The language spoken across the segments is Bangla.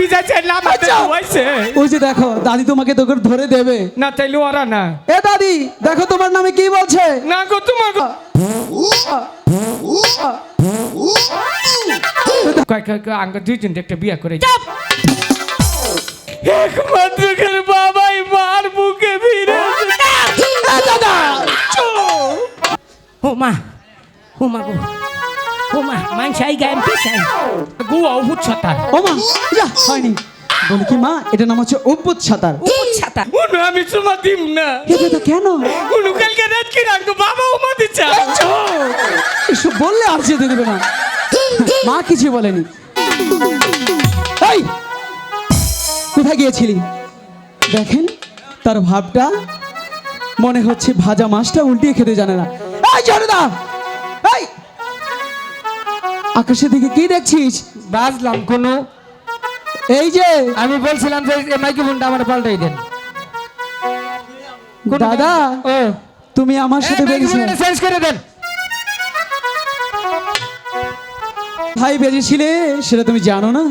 ভিজাইছে লামাতে হইছে। ওই যে দেখো দাদি তোমাকে তো ধরে দেবে না তাইলে ওরা না। এ দাদি দেখো তোমার নামে কি বলছে। না গো তোমার কয় কয় কয় আঙ্গ দুইজন একটা বিয়া করে একমাত্র করে বাবাই মার বুকে ফিরে দাদা ও মা গো ও মা মানসাই গায়েম পেছাই গুয়া উপুত ছাতার ও মা যা হয়নি বলি কি মা এটা নাম হচ্ছে অভ্যুত সাঁতার। উপুত ছাতা উনো আমি তোমা দিম না। এ দাদা কেন উনো কালকে রাত কি রাখবো বাবা উমা দিচ্ছে এসব বললে আর যেতে দেবে না। মা কিছু বলেনি। এই কোথায় গিয়েছিলি দেখেন তার ভাবটা মনে হচ্ছে ভাজা মাছটা উল্টিয়ে খেতে জানে না। এই জনদা এই আকাশের দিকে কি দেখছিস। বাজলাম কোনো এই যে আমি বলছিলাম যে মাইক্রোফোনটা আমার পাল্টাই দেন দাদা ও তুমি আমার সাথে বেরিয়েছো চেঞ্জ করে দেন। ভাই বেরিয়েছিলে সেটা তুমি জানো না।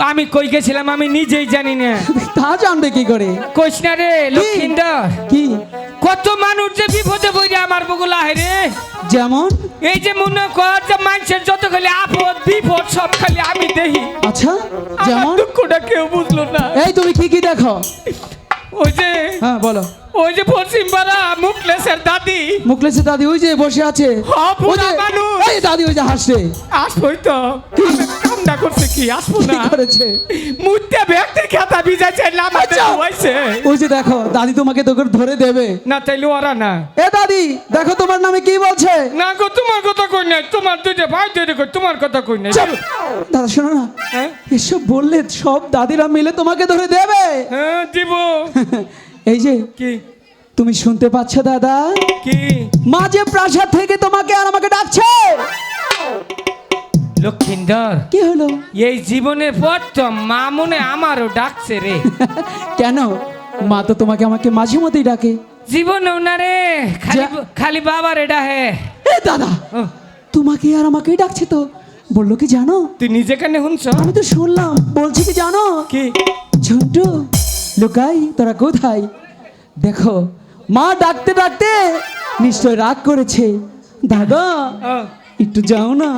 আমি কই গেছিলাম আমি নিজেই জানি না। তা জানবে কি করে। কইস না রে লক্ষিন্দর কি কত মানুষ যে বিপদে পড়ে আমার বগুলা আহে রে। যেমন এই যে মনে কর যে মানুষের যত খালি আপদ বিপদ সব খালি আমি দেখি। আচ্ছা যেমন দুঃখটা কেউ বুঝলো না। এই তুমি কি কি দেখো। ওই যে হ্যাঁ বলো। ওই যে পশ্চিমপাড়া মুখলেসের দাদি মুখলেসের দাদি ওই যে বসে আছে। ওই যে এই দাদি ওই যে হাসছে। আসবই তো কামটা করছে কি আসবো কি না করেছে মুদ্দা ব্যক্তির খাতা ভিজাইছে লামাতে হইছে। ওই যে দেখো দাদি তোমাকে তো ধরে দেবে না তাইলে ওরা না। এ দাদি দেখো তোমার নামে কি বলছে। না গো তোমার কথা কই নাই তোমার দুইটা ভাই দুইটা কই তোমার কথা কই নাই। চুপ! দাদা শোনো না হ্যাঁ এসব বললে সব দাদিরা মিলে তোমাকে ধরে দেবে। হ্যাঁ দিব। এই যে কি তুমি শুনতে পাচ্ছ দাদা কি মাঝে প্রাসাদ থেকে তোমাকে আর আমাকে ডাকছে। লক্ষিন্দর কি হলো এই জীবনের পর তো মা মনে আমারও ডাকছে রে। কেন মা তো তোমাকে আমাকে মাঝে মধ্যেই ডাকে। জীবনেও না রে খালি খালি বাবার এটা হে। এ দাদা তোমাকে আর আমাকেই ডাকছে তো বললো কি জানো। তুই নিজে কানে শুনছ। আমি তো শুনলাম বলছি কি জানো কি ঝন্টু লুকাই তোরা কোথায়। দেখো মা ডাকতে ডাকতে নিশ্চয় রাগ করেছে। দাদা একটু যাও না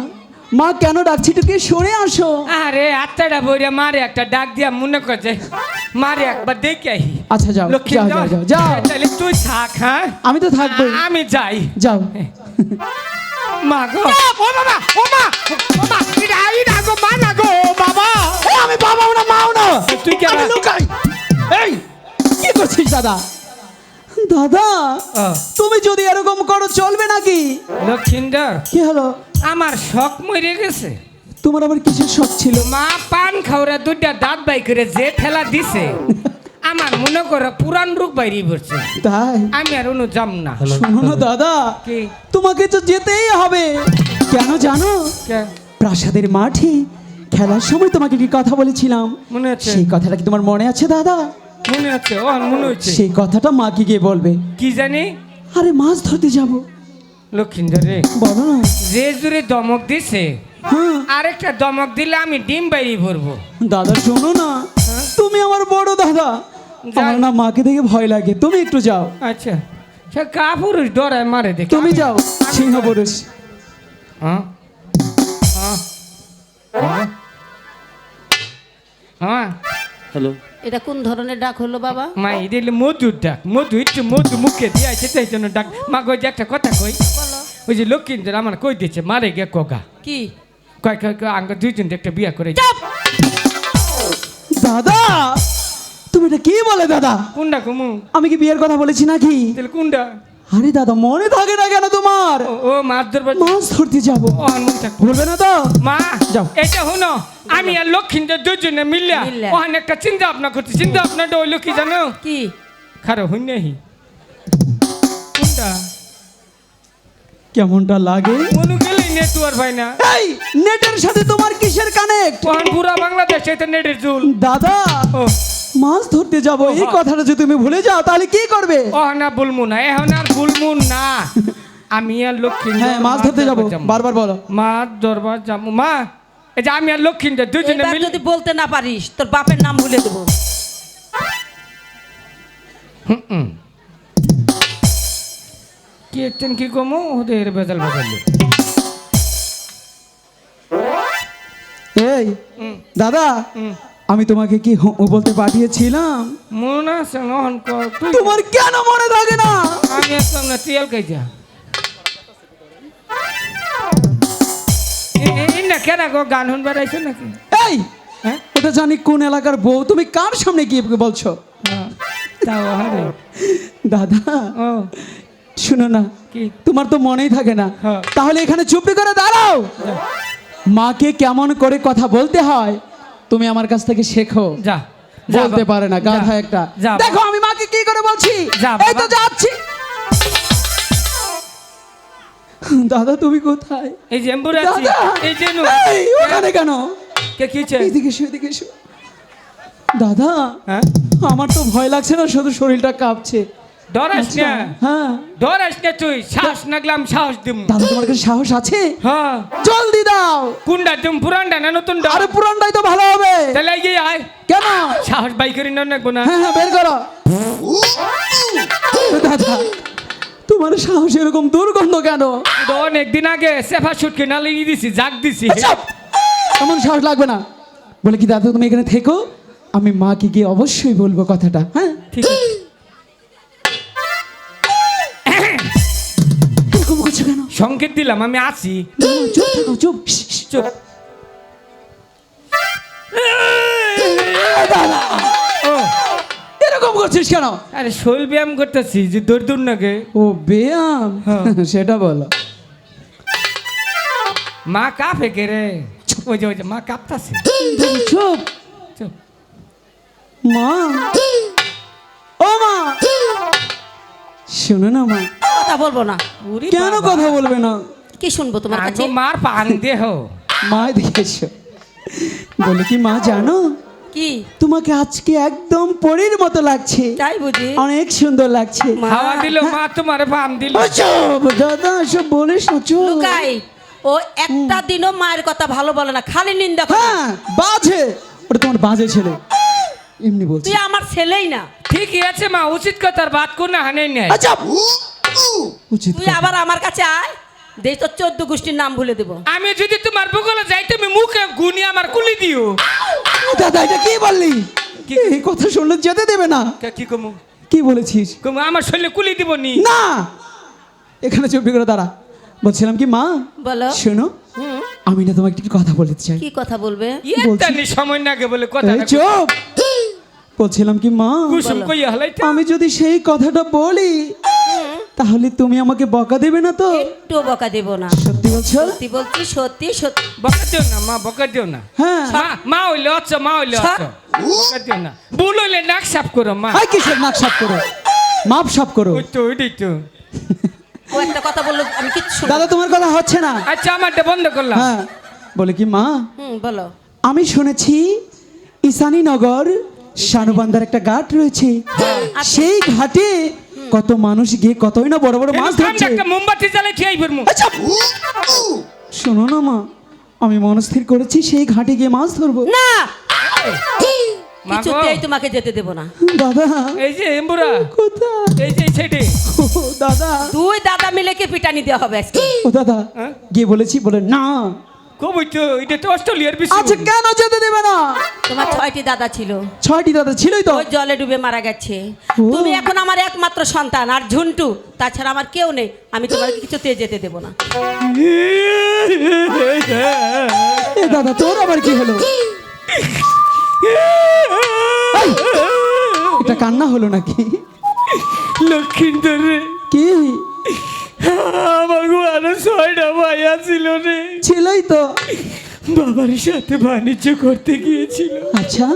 মা কেন ডাকছি একটু কি শুনে আসো। আরে আত্মাটা বইরা মারে একটা ডাক দিয়া মনে করছে মারে একবার দেখে আহি। আচ্ছা যাও যাও লক্ষিন্দর যাও যাও যাও তাহলে তুই থাক। হ্যাঁ আমি তো থাকবো আমি যাই। যাও মা গো ও বাবা ও মা এটা আইনা গো মা না গো বাবা। এই আমি বাবাও না মাও না তুই কেন আমি লুকাই। এই কি করছিস দাদা। দাদা তুমি যদি এরকম করো চলবে নাকি। লক্ষিন্দর কি হলো আমার শখ মরে গেছে। তোমার আবার কিসের শখ ছিল। মা পান খাওয়া দুইটা দাঁত বাই করে যে ঠেলা দিছে আমার মনে করো পুরান রূপ বাইরে পড়ছে। তাই আমি আর অনু যাম না। শোনো না দাদা কি তোমাকে তো যেতেই হবে। কেন জানো প্রাসাদের মাঠে খেলার সময় তোমাকে কি কথা বলেছিলাম মনে আছে সেই কথাটা কি তোমার মনে আছে দাদা। মনে আছে ও মনে হচ্ছে সেই কথাটা মাকে গিয়ে বলবে। কি জানি আরে মাছ ধরতে যাব। লক্ষিন্দর রে বলো না। যে জুড়ে দমক দিছে হ্যাঁ আরেকটা দমক দিলে আমি ডিম বাইরে ভরবো। দাদা শোনো না তুমি আমার বড় দাদা আমার না মাকে দেখে ভয় লাগে তুমি একটু যাও। আচ্ছা সে কাপুরুষ ডরায় মারে দেখি তুমি যাও সিংহ পুরুষ। হ্যাঁ হ্যাঁ হ্যাঁ হ্যালো এটা কোন ধরনের ডাক হলো বাবা। মা এটা মধুর ডাক মধু একটু মধু মুখে দিয়েছে তাই জন্য ডাক। মা কই যে একটা কথা কই বলো ওই যে লক্ষিন্দর আমার কই দিচ্ছে মারে গে কগা কি কয় কয় কয় আঙ্গ দুইজন একটা বিয়া করে দাদা তুমি এটা কি বলে দাদা। কোনটা কুমু আমি কি বিয়ের কথা বলেছি নাকি। তাহলে কোনটা আরে দাদা মনে থাকে না কেন তোমার। ও মাছ ধরবার মাছ ধরতে যাবো ও মন থাক বলবে না তো। মা যাও। এটা শুনো আমি আর লক্ষিন্দর দুজনে মিললা মিললা। ওখানে একটা চিন্তা ভাবনা করছি। চিন্তা ভাবনাটা হইলো কি জানো কি খারাপ হই নাহি কোনটা কেমনটা লাগে মনু গেলেই নেটওয়ার্ক ভাই না। এই নেটের সাথে তোমার কিসের কানেক্ট। ওখান পুরা বাংলাদেশ এটা নেটের জুল। দাদা ও মাছ ধরতে যাব এই কথাটা যদি তুমি ভুলে যাও তাহলে কি করবে। না বলমু না এখন আর বলমু না। আমি আর লক্ষ্মী হ্যাঁ মাছ ধরতে যাব বারবার বলো। মাছ ধরবার যাবো মা এই যে আমি আর লক্ষ্মীন্দর দুজনে এবার মিলে যদি বলতে না পারিস তোর বাপের নাম ভুলে দেবো। কি একদিন কি কমো ওদের বেজাল বাজাল এই দাদা আমি তোমাকে কি বলতে পাঠিয়েছিলাম? মনে আছে নহন কর তুই তোমার কেন মনে থাকে না? আমি আসলাম না তেল খাইছা না কেন গো গান শুনবার আইছো নাকি? এই হ্যাঁ এটা জানি কোন এলাকার বউ, তুমি কার সামনে গিয়ে বলছো? হ্যাঁ, তাও হরে দাদা ও শুনো না, কি তোমার তো মনেই থাকে না। হ্যাঁ। তাহলে এখানে চুপটি করে দাঁড়াও। যা, মাকে কেমন করে কথা বলতে হয় তুমি আমার কাছ থেকে শেখো। যা যা বলতে বাবা, পারে না যা, গাধা একটা। যা দেখো আমি মাকে কি করে বলছি। যা এই তো বাবা। যাচ্ছি। দাদা তুমি কোথায়? এই যে এম্বুর আছি দাদা এই যে নু এই, ওখানে কেন? কে কি হইছে? এদিকে এসো, এদিকে এসো। দাদা হ্যাঁ আমার তো ভয় লাগছে না, শুধু শরীরটা কাঁপছে। ডরাস আচ্ছা, না হ্যাঁ ডরাস না তুই সাহস নাগলাম সাহস দিম দাদা তোমার কাছে সাহস আছে? হ্যাঁ জলদি দাও। কুন্ডা দিম পুরানটা না নতুন আরে পুরানটাই তো ভালো হবে। তাহলে এই আয় কেন? সাহস বাই করি না নাকবো না হ্যাঁ হ্যাঁ বের করো। দাদা তোমার সাহস এরকম দুর্গন্ধ কেন? তো অনেকদিন আগে সেফা শুট কিনা লাগিয়ে দিছি জাগ দিছি চুপ! এমন সাহস লাগবে না। বলে কি দাদা তুমি এখানে থেকো, আমি মাকে গিয়ে অবশ্যই বলবো কথাটা। হ্যাঁ ঠিক আছে এরকম করছো কেন? সংকেত দিলাম আমি আছি না, না, চুপ থাকো, চুপ। চুপ দাদা ও এরকম করছিস কেন? আরে শৈল ব্যায়াম করতেছি যে দৌড় দৌড় নাগে ও ব্যায়াম? হ্যাঁ। সেটা বলো। মা কাঁপে কে রে ওই যে মা কাঁপতাছে চুপ। চুপ মা, ও মা, শোনো না মা। কথা বলবো না। ওরে কেন বাবা। কথা বলবে না? কি শুনবো তোমার কাছে? আগো মার পাং দেহ মা এদিকে এসো। বলে কি মা জানো কি তোমাকে আজকে একদম পরীর মতো লাগছে, তাই বুঝি? অনেক সুন্দর লাগছে। মা, খাওয়া দিল মা তোমার পাম দিল ও চুপ দাদা, সব বলিস না, চুপ। লুকাই ও একটা দিনও মায়ের কথা ভালো বলে না, খালি নিন্দা করে। হ্যাঁ বাজে, ওটা তোমার বাজে ছেলে, এমনি বলছি। তুই আমার ছেলেই না। ঠিকই আছে মা উচিত কথার বাদ কোন হানে নেই আচ্ছা উচিত তুই কথা। আবার আমার কাছে আয়, দেখ তোর 14 গোষ্ঠীর নাম ভুলে দেবো। আমি যদি তোমার বগলে যাই তুমি মুখে গুনি আমার কুলি দিও দাদা এটা কি বললি? কি? এই কথা শুনলে যেতে দেবে না। কি কমু কি বলেছিস? কমু আমার শরীরে কুলি দিব নি না এখানে চুপটি করে দাঁড়া। বলছিলাম কি মা বলো। শোনো, হুম, আমি না তোমাকে একটু কথা বলতে চাই। কি কথা বলবে? এটা নি সময় নাগে বলে কথা এই চুপ। বলছিলাম কি মা, কুসুম বলো। কইয়া হলাইতে আমি যদি সেই কথাটা বলি তাহলে তুমি আমাকে বকা দেবে না তো? একটু বকা দেব না। সত্যি বলছো? সত্যি বলছি, সত্যি সত্যি। বকা দিও না মা বকা দিও না হ্যাঁ। মা হইলে অচ্ছ মা হইলে অচ্ছ বকা দিও না ভুল হইলে নাক সাফ করো মা আই কিসের নাক সাফ করো, মাপ সাফ করো। ওই তো ওইটাই তো ও একটা কথা বললো, আমি কিচ্ছু শুনবো না। দাদা তোমার কথা হচ্ছে না। আচ্ছা আমারটা বন্ধ করলাম হ্যাঁ বলে কি মা, বলো। আমি শুনেছি ঈশানীনগর শানুবান্দার একটা ঘাট রয়েছে, সেই ঘাটে কত মানুষ গিয়ে কতই না বড় বড় মাছ ধরছে। একটা মোমবাতি জ্বালাই খেয়ে ফিরমু আচ্ছা শোনো না মা, আমি মনস্থির করেছি সেই ঘাটে গিয়ে মাছ ধরবো। না, মা গো। কিছুতেই তোমাকে যেতে দেব না। দাদা এই যে এম্বুরা কোথায়? এই যে সেটে ও দাদা, দুই দাদা মিলে কি পিটানি দেওয়া হবে আজকে? ও দাদা হ্যাঁ? গিয়ে বলেছি, বলে না। কবই তো এটা তো অস্ট্রেলিয়ার বিষয় আচ্ছা কেন যেতে দেবে না? তোমার 6টি দাদা ছিল, 6টি দাদা ছিলই তো। ওই জলে ডুবে মারা গেছে। ও। তুমি এখন আমার একমাত্র সন্তান, আর ঝুন্টু, তাছাড়া আমার কেউ নেই। আমি তোমাকে কিছুতেই যেতে দেব না। এ দাদা তোর আবার কি হলো? এই, এটা কান্না হলো নাকি? লক্ষ্মীন্দর রে কি আমার আরো 6টা ভাইয়া ছিল রে ছিলই তো। বাবার সাথে বাণিজ্য করতে গিয়েছিল আচ্ছা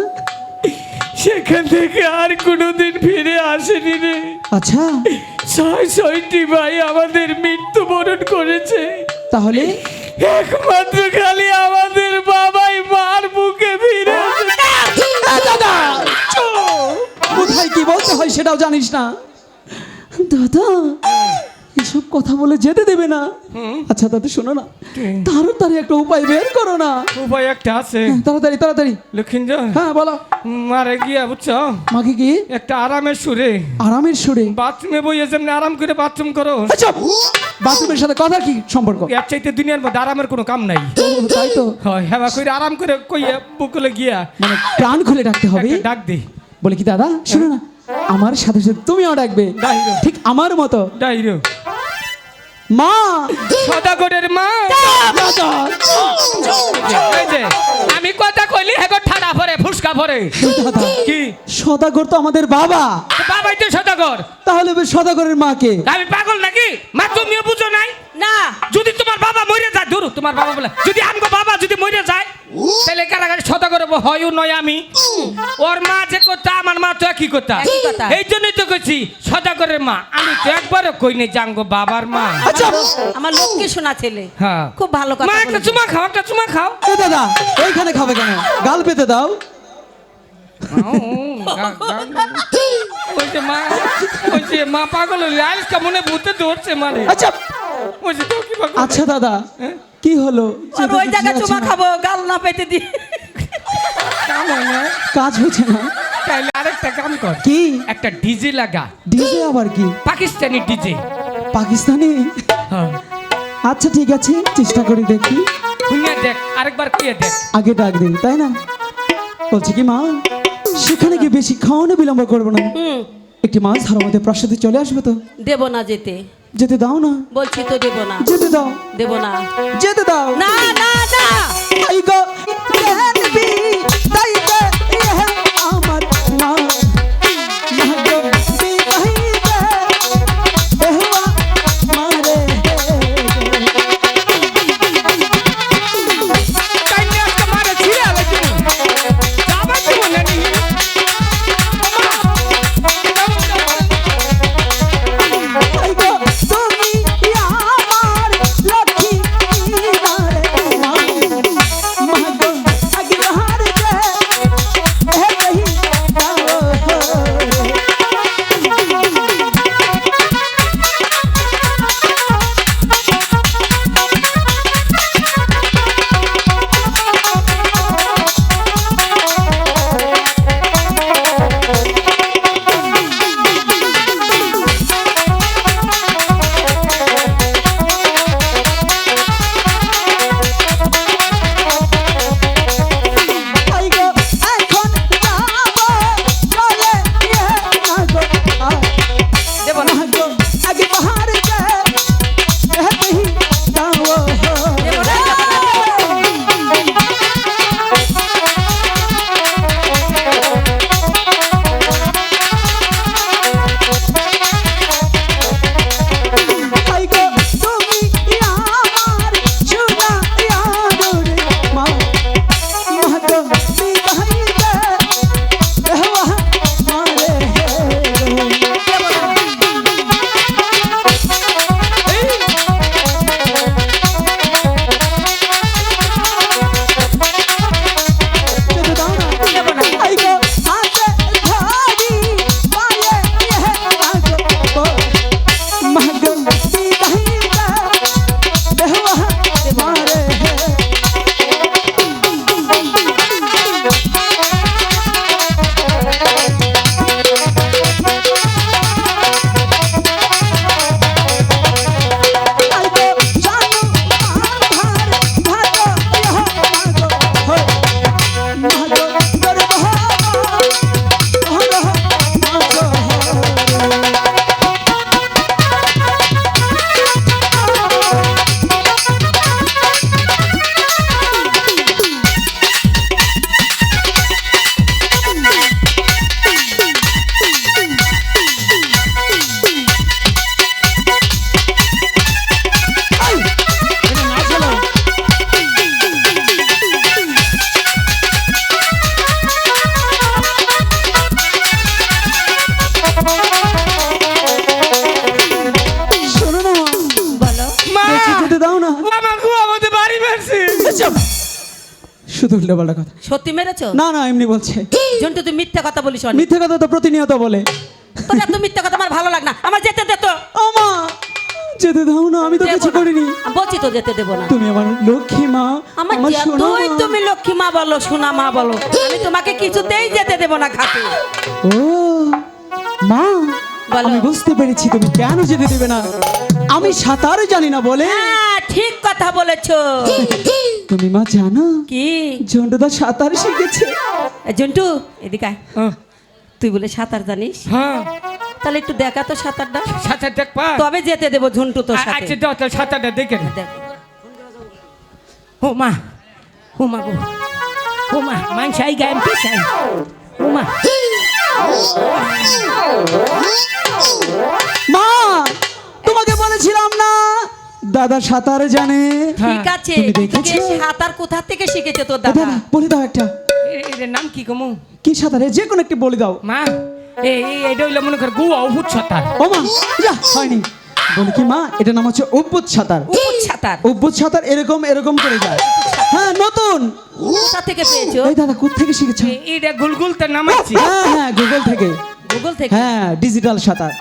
সেখান থেকে আর কোনোদিন ফিরে আসেনি রে আচ্ছা 6টি ভাই আমাদের মৃত্যুবরণ করেছে তাহলে একমাত্র খালি আমাদের বাবাই মার বুকে ফিরে এসেছে। এ দাদা চুপ! কোথায় কি বলতে হয় সেটাও জানিস না? দাদা এসব এসব কথা বলে যেতে দেবে না। আচ্ছা দাদা শোনো না, তাড়াতাড়ি একটা উপায় বের করো না। উপায় একটা আছে, হ্যাঁ, তাড়াতাড়ি তাড়াতাড়ি। লক্ষিঞ্জয় হ্যাঁ বলো। মারে গিয়া বুঝছো, মাকে কি একটা আরামের সুরে আরামের সুরে? বাথরুমে বইয়ে যেমনি আরাম করে বাথরুম করো, আচ্ছা বাথরুমের সাথে কথা কি সম্পর্ক? এর চাইতে দুনিয়ার মধ্যে আরামের কোনো কাম নাই। ও, তাই তো, হয় হেবা করে আরাম করে কইয়া বুকলে গিয়া মানে প্রাণ খুলে ডাকতে হবে। একটা ডাক দে। বলে কি দাদা শোনো না, আমার সাথে সাথে তুমিও ডাকবে ডাইরো। ঠিক আমার মতো। ডাইরো। মা সদাগরের মা। দাদা, এই যে আমি কথা কইলি হেগো ঠাডা পড়ে ফুসকা পড়ে। দাদা, কি সদাগর তো আমাদের বাবা, তো বাবাই তো সদাগর। তাহলে এবার সদাগরের মাকে? আমি পাগল নাকি? মা তুমিও বুঝো নাই? না যদি তোমার বাবা মরে যায়, ধরো তোমার বাবা বলে যদি আমগো বাবা যদি মরে যায়, তাহলে কারাগারে সদাগর হয়ও নয় আমি। ওর মা যে কথা আমার মা তো একই কথা। একই কথা। এই জন্যই তো কইছি সদাগরের মা। আমি তো একবারও কই নাই জাঙ্গো বাবার মা। আচ্ছা আমার লোককে শোনা ছেলে, হ্যাঁ খুব ভালো কথা মা একটা বলেছে। চুমা খাও, একটা চুমা খাও। এ দাদা এইখানে খাবে কেন? গাল পেতে দাও। ওই যে মা, ওই যে মা পাগল হইলে আজকে মনে ভূতে ধরছে মানে। আচ্ছা ওই যে তো কি পাগল। আচ্ছা দাদা কি হলো? আর ওই জায়গায় চুমা খাবো, গাল না পেতে দি। কাম হয় না, কাজ হচ্ছে না। তাইলে আরেকটা কাম কর, কি? একটা ডিজে লাগা, ডিজে আবার কি? পাকিস্তানি ডিজে। পাকিস্তানি? হ্যাঁ আচ্ছা ঠিক আছে, চেষ্টা করি দেখি। শুনিয়া দেখ, আরেকবার কে দেখ। আগে ডাক দিই তাই না? বলছি কি মা, সেখানে কি বেশি খাওয়ানো বিলম্ব করবো না? একটি মাছ ধরার মধ্যে প্রাসাদে চলে আসবে তো? দেব না যেতে, যেতে দাও না। বলছি তো দেব না, যেতে দাও, দেব না, যেতে দাও। না না না। তাই গো জানবি, তাই গো ইহ আমার মা, মা গো বিবাহি গে, এহওয়া মারে। কাইন্ডলি একটা মারে ছিড়ে আলাইছি। যাবা কি মনে নেই? তাই গো তুমি আমার লক্ষ্মী মারে, মা, মা গো আগে হার গে, এহ কহি দাও। তাই গো এখন যাবো চলে ইয়ে মা গো, দেব না, মা গো আগে বাহার গে, এহ কহি দাও। দেব না, তাই গো তুমি আমার সোনা ইয়াদুরে মা, মা গো বিবাহি গে, এহওয়া মারে। যেতে দাও না। দেব না। তাই গো হাতে ধরি পায়ে ইহে মা গো, মা গো বিবাহি গে, এহওয়া মারে। তাই গো জানু আধার ভাগো ইহ মা গো, মা গো গরে বহা মা গো। শোনো না মা, বলো। মা বলছি যেতে দাও না। আমার গো আমাদের বাড়ি মেরছে। চুপ! শুধু উল্টোপাল্টা কথা। সত্যি মেরেছো? না না এমনি বলছে। জন্টু তুই মিথ্যা কথা বলিস অনেক। মিথ্যে কথা তো প্রতিনিয়ত বলে। তোর এত মিথ্যা কথা আমার ভালো লাগে না, আমার যেতে দে তো। ও মা যেতে দাও না, আমি তো দেবো কিছু না। করিনি। আমি বলছি তো যেতে দেবো না। তুমি আমার লক্ষ্মী মা, আমার আমার সোনা যতই মা। তুমি লক্ষ্মী মা বলো, সোনা মা বলো, আমি তোমাকে কিছুতেই যেতে দেবো না ঘাটে। ও মা, বলো। আমি বুঝতে পেরেছি তুমি কেন যেতে দেবে না। আমি সাঁতার জানি না বলে। হ্যাঁ, ঠিক কথা বলেছো। তুমি মা জানো কি ঝন্টুদা সাঁতার শিখেছে। এ, জন্টু এদিকে আয়। হ্যাঁ, তুই বলে সাঁতার জানিস, হ্যাঁ তাহলে একটু দেখা তো সাঁতারটা, সাঁতার দেখবা? তবে যেতে দেবো ঝন্টু তোর সাথে। আচ্ছা দাও তাহলে সাঁতারটা দেখে না। দেখ। ও মা, ও মা গো, ও মা, মানুষ আই গায়ে পিছাই। ও মা, মা, তোমাকে বলেছিলাম না দাদা সাঁতার জানে। ঠিক আছে, তুমি তোকে দেখেছো? সাঁতার কোথা থেকে শিখেছে তোর ও দাদা? দাদা বলে দাও একটা, এর নাম কি কমু? কি সাঁতার যে কোনো একটি বলে দাও। মা, এটা হইলো মনে কর গুয়া অভূত সাঁতার। ও মা, যা হয়নি। বলি কি মা, এটা নাম হচ্ছে অভ্যুত সাঁতার। উপুর সাঁতার অভ্যুত সাঁতার এরকম এরকম করে যায়। হ্যাঁ নতুন। কোথা থেকে পেয়েছো? এই দাদা কোথা থেকে শিখেছো? এটা গুলগুলতে নামাইছি। হ্যাঁ হ্যাঁ গুগল থেকে। গুগল থেকে? হ্যাঁ ডিজিটাল সাঁতার।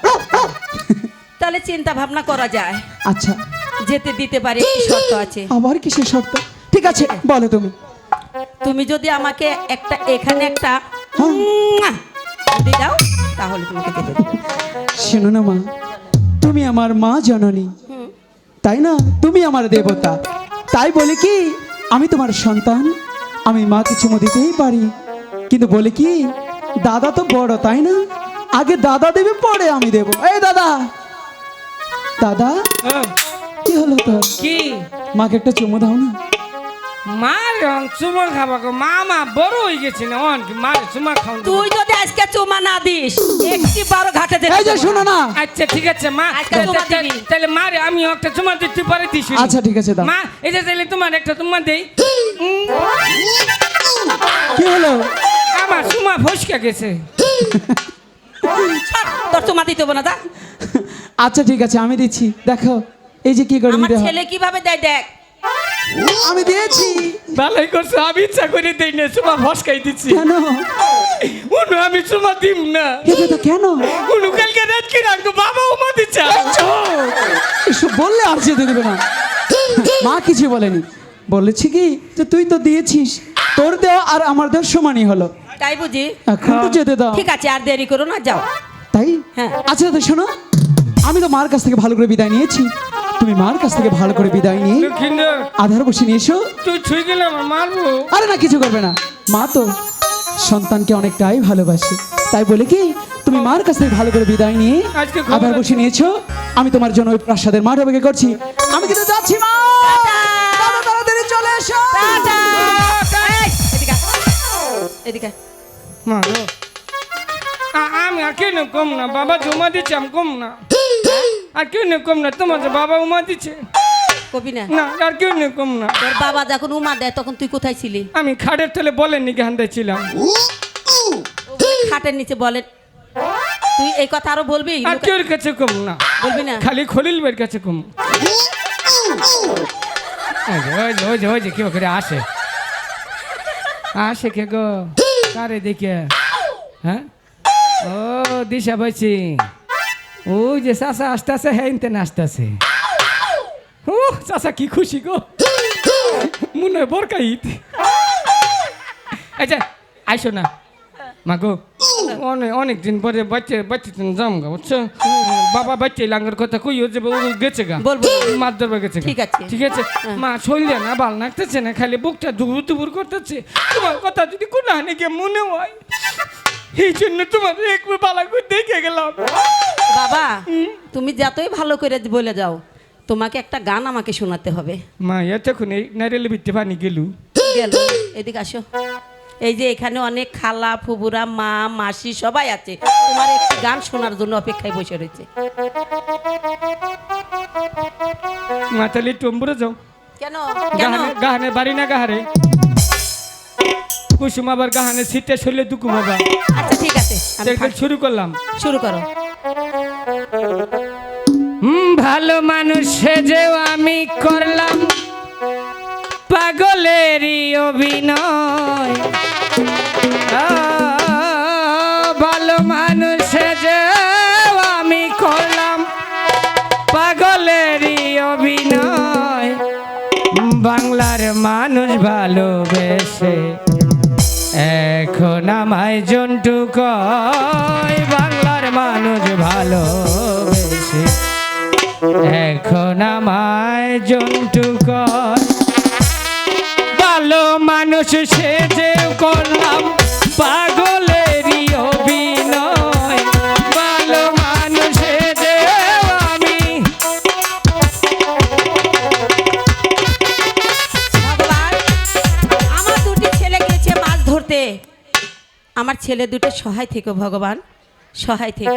তাহলে চিন্তা ভাবনা করা যায়, আচ্ছা, যেতে দিতে পারে, কি শর্ত আছে। আবার কিসের শর্ত? ঠিক আছে বলো তুমি। তুমি যদি আমাকে একটা এখানে একটা হ্যাঁ। মুয়া যদি দাও, তাহলে তোমাকে যেতে দেবো। শোনো না মা, তুমি আমার মা জননী, হুম। তাই না? তুমি আমার দেবতা। তাই বলে কি আমি তোমার সন্তান, আমি মাকে চুমু দিতেই পারি। কিন্তু বলে কি দাদা তো বড়, তাই না? আগে দাদা দেবে, পরে আমি দেব। এই দাদা, দাদা হ্যাঁ, কি হলো তো? কি মাকে একটা চুমু দাও না। মার চুমা খাবা গো, মা বড় হয়ে গেছে না অন কি মার চুমা খাও। তুই যদি আজকে চুমা না দিস, একটি বারো ঘাটে যেতে এই যে দেবো শোনো না। না। আচ্ছা ঠিক আছে মা, আজকে চুমা দিবি। তাহলে মারে আমি একটা চুমা দিতে পারি দিছি। আচ্ছা ঠিক আছে দাও। মা, এই যে তাহলে তোমার একটা চুমা দেই। কি হলো? আমার চুমা ফসকে গেছে। ছাড়, তোর চুমা দিতে হবে না, দা। আচ্ছা ঠিক আছে আমি দিচ্ছি, দেখো এই যে কি করে আমার দিতে হয়। ছেলে কিভাবে দেয় দেখ। আমি দিয়েছি। ভালোই করছো, আমি ইচ্ছা করে দেই না, চুমা ফসকাই দিচ্ছি। কেন? উনু আমি চুমা দিম না। এ দাদা কেন? উনু কালকে রাত কি রাখবো, বাবা উমা দিচ্ছে। এসব বললে আর যেতে দেবে না। মা কিছু বলেনি, বলেছি কি যে তুই তো দিয়েছিস, তোর দেওয়া আর আমার দেওয়া সমানই হলো, তাই বুঝি? এখন তো যেতে দাও। ঠিক আছে, আর দেরি করো না, যাও। তাই হ্যাঁ। আচ্ছা দাদা শোনো, আমি তো মার কাছ থেকে ভালো করে বিদায় নিয়েছি, তুমি মার কাছ থেকে ভালো করে বিদায় নিয়ে লক্ষ্মীন্দর, আধার বসে নিয়ে এসো। তুই ছুঁই গেলে আমার মারবো। আরে না, কিছু করবে না। মা তো সন্তানকে অনেকটাই ভালোবাসে, তাই বলে কি তুমি মার কাছ থেকে ভালো করে বিদায় নিয়ে আজকে খবর আধার আছে। বসে নিয়েছো। আমি তোমার জন্য ওই প্রাসাদের মাঠ অপেক্ষা করছি। আমি কিন্তু যাচ্ছি মা। দাদা, তাড়াতাড়ি চলে এসো। টাটা। এই, এদিকে আয়। এদিকে আয়। মা গো, আমি আর কেন কম না, বাবা জমা দিচ্ছে আমি কম না। আর কেউ নেই কম না, তোমার যে বাবা উমা দিচ্ছে কবি না, না, আর কেউ নেই কম না। তোর বাবা যখন উমা দেয় তখন তুই কোথায় ছিলি? আমি খাটের তলে বলেননি গান্ধায় ছিলাম। খাটের নিচে বলে। তুই এই কথা আরো বলবি? আর কেউর কাছে কম না, বলবি না? খালি খলিল বের কাছে কম। ওই যে কেউ করে আসে, আসে কে গো, কারে দেখে? হ্যাঁ, ও দিশা বলছি, ওই যে চাষা আসতেছে, হ্যাঁ ইনতেন আসতেছে। ও চাষা কি খুশি গো, মনে হয় বরকা ঈদ। আচ্ছা আইসো না মা গো, অনেক দিন পরে বাচ্চা যাম গা, বুঝছো? বাবা বাচ্চা লাঙ্গের কথা কই যে ও গেছে গা, বলবো। মাছ ধরবা গেছে গা। ঠিক আছে। ঠিক আছে মা, শরীরে না ভাল লাগতেছে না, খালি বুকটা দুবুর দুবুর করতেছে। তোমার কথা যদি কোনো হানে গিয়ে মনে হয়, এই জন্য তোমার একবার বালা করে দেখে গেলাম। বাবা, তুমি যতই ভালো করে বলে যাও, তোমাকে একটা গান আমাকে শোনাতে হবে। মা এতক্ষণ এই নারিয়েল ভিত্তি পানি গেলু। গেল, এদিকে আসো। এই যে এখানে অনেক খালা ফুবুরা মা মাসি সবাই আছে, তোমার একটি গান শোনার জন্য অপেক্ষায় বসে রয়েছে। মা তাহলে টম্বুরে যাও, কেন কেন? গাহানে বাড়ি না গাহারে কুসুম, আবার গাহানে শীতে শরীরে দুকু বাবা। আচ্ছা ঠিক আছে, আমি শুরু করলাম। শুরু করো। ভালো মানুষ সেজেও আমি করলাম পাগলেরই অভিনয়। ভালো মানুষ সেজেও আমি করলাম পাগলের ভালোবেসে, এখন আমায় জন্টু কয় বাংলার মানুষ ভালোবেসে, এখন আমায় জন্টু কয়। ভালো মানুষ সেজে করলাম পাগলেরই অভিনয়, ভালো মানুষ সেজে আমি। ভগবান, আমার দুটি ছেলে গিয়েছে মাছ ধরতে, আমার ছেলে দুটো সহায় থেকো ভগবান, সহায় থেকো।